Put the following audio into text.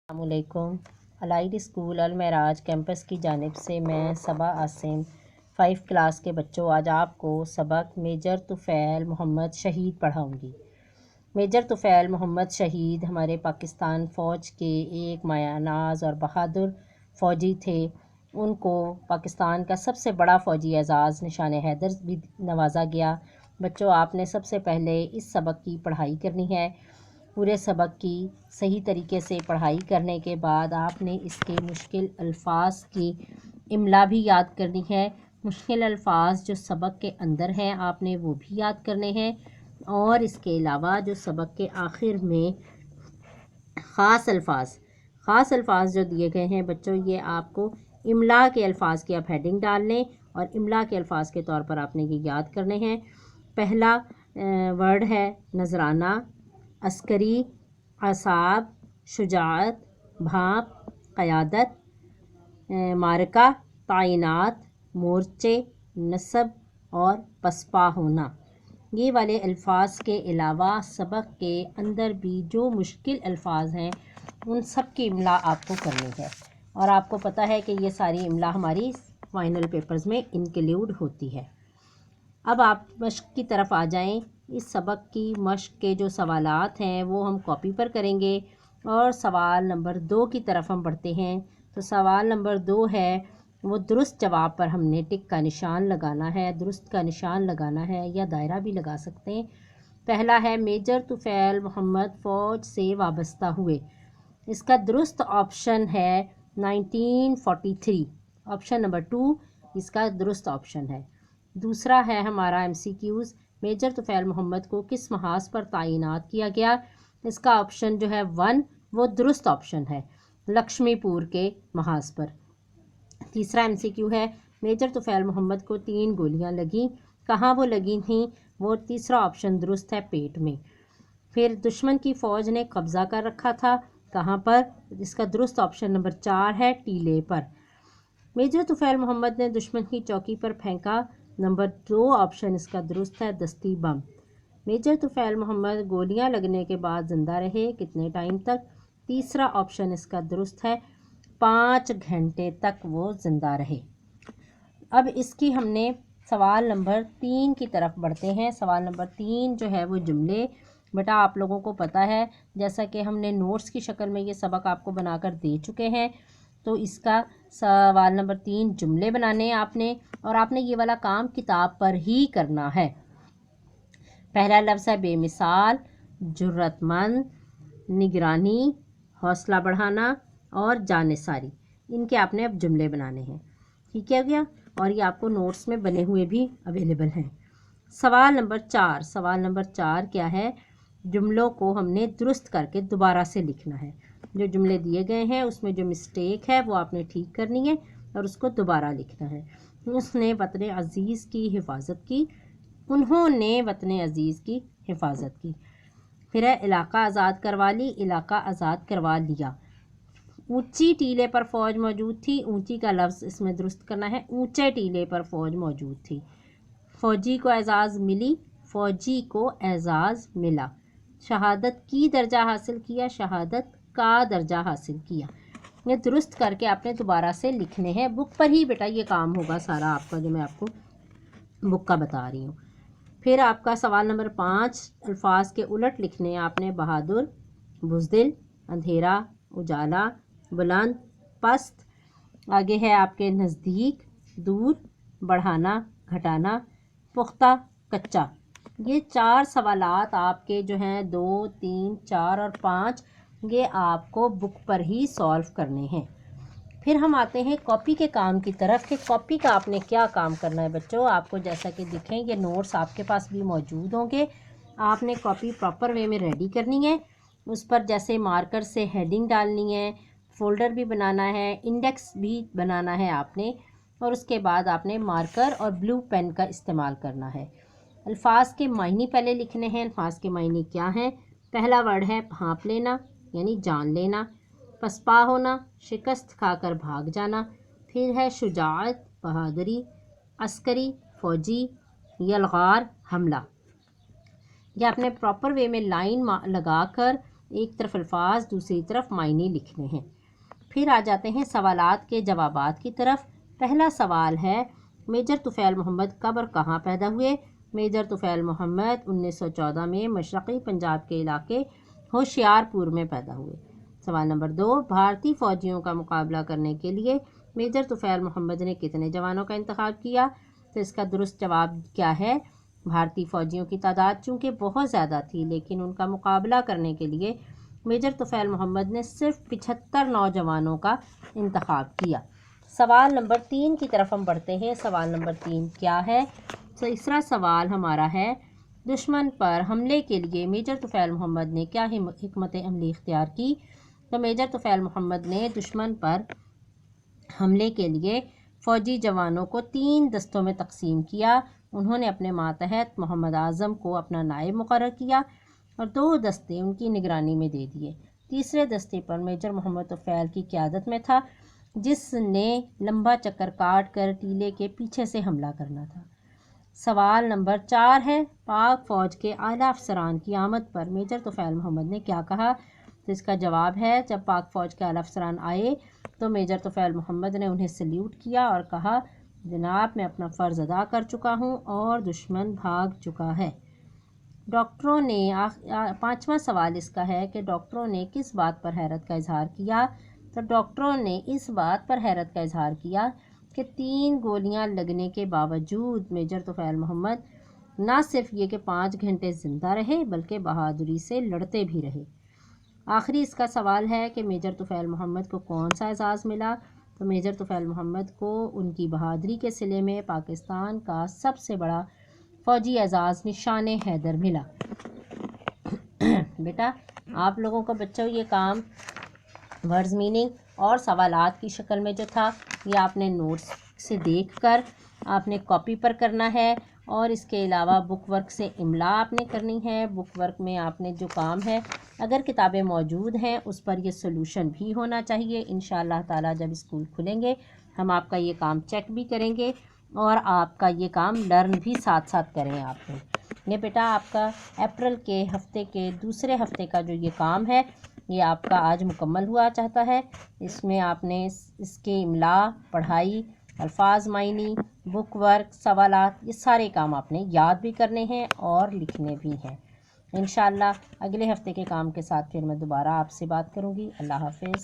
السلام علیکم۔ Allied school المعراج campus کی جانب سے میں صبا عاصم 5 کلاس کے بچوں آج آپ کو سبق میجر طفیل محمد شہید پڑھاؤں گی۔ میجر طفیل محمد شہید ہمارے پاکستان فوج کے ایک مایہ ناز اور بہادر فوجی تھے۔ ان کو پاکستان کا سب سے بڑا فوجی اعزاز نشان حیدر بھی نوازا گیا۔ بچوں، آپ نے سب سے پہلے اس سبق کی پڑھائی کرنی ہے۔ پورے سبق کی صحیح طریقے سے پڑھائی کرنے کے بعد آپ نے اس کے مشکل الفاظ کی املا بھی یاد کرنی ہے۔ مشکل الفاظ جو سبق کے اندر ہیں آپ نے وہ بھی یاد کرنے ہیں، اور اس کے علاوہ جو سبق کے آخر میں خاص الفاظ جو دیے گئے ہیں بچوں، یہ آپ کو املا کے الفاظ کی آپ ہیڈنگ ڈال لیں اور املا کے الفاظ کے طور پر آپ نے یہ یاد کرنے ہیں۔ پہلا ورڈ ہے نذرانہ، عسکری، اعصاب، شجاعت، بھانپ، قیادت، معرکہ، تعینات، مورچے، نصب اور پسپا ہونا۔ یہ والے الفاظ کے علاوہ سبق کے اندر بھی جو مشکل الفاظ ہیں ان سب کی املا آپ کو کرنی ہے، اور آپ کو پتہ ہے کہ یہ ساری املا ہماری فائنل پیپرز میں انکلیوڈ ہوتی ہے۔ اب آپ مشق کی طرف آ جائیں۔ اس سبق کی مشق کے جو سوالات ہیں وہ ہم کاپی پر کریں گے، اور سوال نمبر 2 کی طرف ہم بڑھتے ہیں۔ تو سوال نمبر 2 ہے، وہ درست جواب پر ہم نے ٹک کا نشان لگانا ہے، درست کا نشان لگانا ہے یا دائرہ بھی لگا سکتے ہیں۔ پہلا ہے میجر طفیل محمد فوج سے وابستہ ہوئے۔ اس کا درست آپشن ہے 1943۔ آپشن نمبر 2 اس کا درست آپشن ہے۔ دوسرا ہے ہمارا MCQs، میجر طفیل محمد کو کس محاذ پر تعینات کیا گیا؟ اس کا آپشن جو ہے 1 وہ درست آپشن ہے، لکشمی پور کے محاذ پر۔ تیسرا MCQ ہے، میجر طفیل محمد کو 3 گولیاں لگیں، کہاں وہ لگی تھیں؟ وہ تیسرا آپشن درست ہے، پیٹ میں۔ پھر دشمن کی فوج نے قبضہ کر رکھا تھا، کہاں پر؟ اس کا درست آپشن نمبر 4 ہے، ٹیلے پر۔ میجر طفیل محمد نے دشمن کی چوکی پر پھینکا، نمبر 2 آپشن اس کا درست ہے، دستی بم۔ میجر طفیل محمد گولیاں لگنے کے بعد زندہ رہے، کتنے ٹائم تک؟ تیسرا آپشن اس کا درست ہے، 5 گھنٹے تک وہ زندہ رہے۔ اب اس کی ہم نے سوال نمبر 3 کی طرف بڑھتے ہیں۔ سوال نمبر 3 جو ہے وہ جملے، بیٹا آپ لوگوں کو پتہ ہے جیسا کہ ہم نے نوٹس کی شکل میں یہ سبق آپ کو بنا کر دے چکے ہیں، تو اس کا سوال نمبر 3 جملے بنانے آپ نے، اور آپ نے یہ والا کام کتاب پر ہی کرنا ہے۔ پہلا لفظ ہے بے مثال، جرأت مند، نگرانی، حوصلہ بڑھانا اور جانثاری۔ ان کے آپ نے اب جملے بنانے ہیں، ٹھیک ہے گیا؟ اور یہ آپ کو نوٹس میں بنے ہوئے بھی اویلیبل ہیں۔ سوال نمبر 4 کیا ہے؟ جملوں کو ہم نے درست کر کے دوبارہ سے لکھنا ہے۔ جو جملے دیے گئے ہیں اس میں جو مسٹیک ہے وہ آپ نے ٹھیک کرنی ہے اور اس کو دوبارہ لکھنا ہے۔ اس نے وطن عزیز کی حفاظت کی، انہوں نے وطن عزیز کی حفاظت کی۔ پھر ہے علاقہ آزاد کروا لی، علاقہ آزاد کروا لیا۔ اونچی ٹیلے پر فوج موجود تھی، اونچی کا لفظ اس میں درست کرنا ہے، اونچے ٹیلے پر فوج موجود تھی۔ فوجی کو اعزاز ملی، فوجی کو اعزاز ملا۔ شہادت کی درجہ حاصل کیا، شہادت کا درجہ حاصل کیا۔ یہ درست کر کے آپ نے دوبارہ سے لکھنے ہیں۔ بک پر ہی بیٹا یہ کام ہوگا سارا آپ کا، جو میں آپ کو بک کا بتا رہی ہوں۔ پھر آپ کا سوال نمبر 5 الفاظ کے الٹ لکھنے ہیں آپ نے، بہادر، بزدل، اندھیرا، اجالا، بلند، پست۔ آگے ہے آپ کے نزدیک، دور، بڑھانا، گھٹانا، پختہ، کچا۔ یہ 4 سوالات آپ کے جو ہیں 2، 3، 4 اور 5 یہ آپ کو بک پر ہی سولو کرنے ہیں۔ پھر ہم آتے ہیں کاپی کے کام کی طرف کہ کاپی کا آپ نے کیا کام کرنا ہے بچوں۔ آپ کو جیسا کہ دکھیں یہ نوٹس آپ کے پاس بھی موجود ہوں گے۔ آپ نے کاپی پراپر وے میں ریڈی کرنی ہے، اس پر جیسے مارکر سے ہیڈنگ ڈالنی ہے، فولڈر بھی بنانا ہے، انڈیکس بھی بنانا ہے آپ نے، اور اس کے بعد آپ نے مارکر اور بلو پین کا استعمال کرنا ہے۔ الفاظ کے معنی پہلے لکھنے ہیں۔ الفاظ کے معنی کیا ہیں؟ پہلا ورڈ ہے بھانپ لینا، یعنی جان لینا، پسپا ہونا، شکست کھا کر بھاگ جانا۔ پھر ہے شجاعت، بہادری، عسکری، فوجی، یلغار، حملہ۔ یہ آپ نے پراپر وے میں لائن لگا کر ایک طرف الفاظ دوسری طرف معنی لکھنے ہیں۔ پھر آ جاتے ہیں سوالات کے جوابات کی طرف۔ پہلا سوال ہے میجر طفیل محمد کب اور کہاں پیدا ہوئے؟ میجر طفیل محمد 1914 میں مشرقی پنجاب کے علاقے ہوشیارپور میں پیدا ہوئے۔ سوال نمبر 2، بھارتی فوجیوں کا مقابلہ کرنے کے لیے میجر طفیل محمد نے کتنے جوانوں کا انتخاب کیا؟ تو اس کا درست جواب کیا ہے؟ بھارتی فوجیوں کی تعداد چونکہ بہت زیادہ تھی لیکن ان کا مقابلہ کرنے کے لیے میجر طفیل محمد نے صرف 75 نوجوانوں کا انتخاب کیا۔ سوال نمبر 3 کی طرف ہم بڑھتے ہیں۔ سوال نمبر 3 کیا ہے؟ تیسرا سوال ہمارا ہے دشمن پر حملے کے لیے میجر طفیل محمد نے کیا حکمت عملی اختیار کی؟ تو میجر طفیل محمد نے دشمن پر حملے کے لیے فوجی جوانوں کو 3 دستوں میں تقسیم کیا۔ انہوں نے اپنے ماتحت محمد اعظم کو اپنا نائب مقرر کیا اور 2 دستے ان کی نگرانی میں دے دیے۔ تیسرے دستے پر میجر محمد طفیل کی قیادت میں تھا جس نے لمبا چکر کاٹ کر ٹیلے کے پیچھے سے حملہ کرنا تھا۔ سوال نمبر 4 ہے پاک فوج کے اعلیٰ افسران کی آمد پر میجر طفیل محمد نے کیا کہا؟ تو اس کا جواب ہے جب پاک فوج کے اعلیٰ افسران آئے تو میجر طفیل محمد نے انہیں سلیوٹ کیا اور کہا جناب میں اپنا فرض ادا کر چکا ہوں اور دشمن بھاگ چکا ہے۔ ڈاکٹروں نے 5واں سوال اس کا ہے کہ ڈاکٹروں نے کس بات پر حیرت کا اظہار کیا؟ تو ڈاکٹروں نے اس بات پر حیرت کا اظہار کیا کہ 3 گولیاں لگنے کے باوجود میجر طفیل محمد نہ صرف یہ کہ 5 گھنٹے زندہ رہے بلکہ بہادری سے لڑتے بھی رہے۔ آخری اس کا سوال ہے کہ میجر طفیل محمد کو کون سا اعزاز ملا؟ تو میجر طفیل محمد کو ان کی بہادری کے صلے میں پاکستان کا سب سے بڑا فوجی اعزاز نشان حیدر ملا۔ بیٹا آپ لوگوں کا بچوں یہ کام ورڈز میننگ اور سوالات کی شکل میں جو تھا یہ آپ نے نوٹس سے دیکھ کر آپ نے کاپی پر کرنا ہے اور اس کے علاوہ بک ورک سے املا آپ نے کرنی ہے۔ بک ورک میں آپ نے جو کام ہے اگر کتابیں موجود ہیں اس پر یہ سلوشن بھی ہونا چاہیے۔ انشاءاللہ تعالیٰ جب اسکول کھلیں گے ہم آپ کا یہ کام چیک بھی کریں گے اور آپ کا یہ کام لرن بھی ساتھ ساتھ کریں آپ نے۔ یہ بیٹا آپ کا اپریل کے ہفتے کے دوسرے ہفتے کا جو یہ کام ہے یہ آپ کا آج مکمل ہوا چاہتا ہے۔ اس میں آپ نے اس کے املا، پڑھائی، الفاظ معنی، بک ورک، سوالات یہ سارے کام آپ نے یاد بھی کرنے ہیں اور لکھنے بھی ہیں۔ انشاءاللہ اگلے ہفتے کے کام کے ساتھ پھر میں دوبارہ آپ سے بات کروں گی۔ اللہ حافظ۔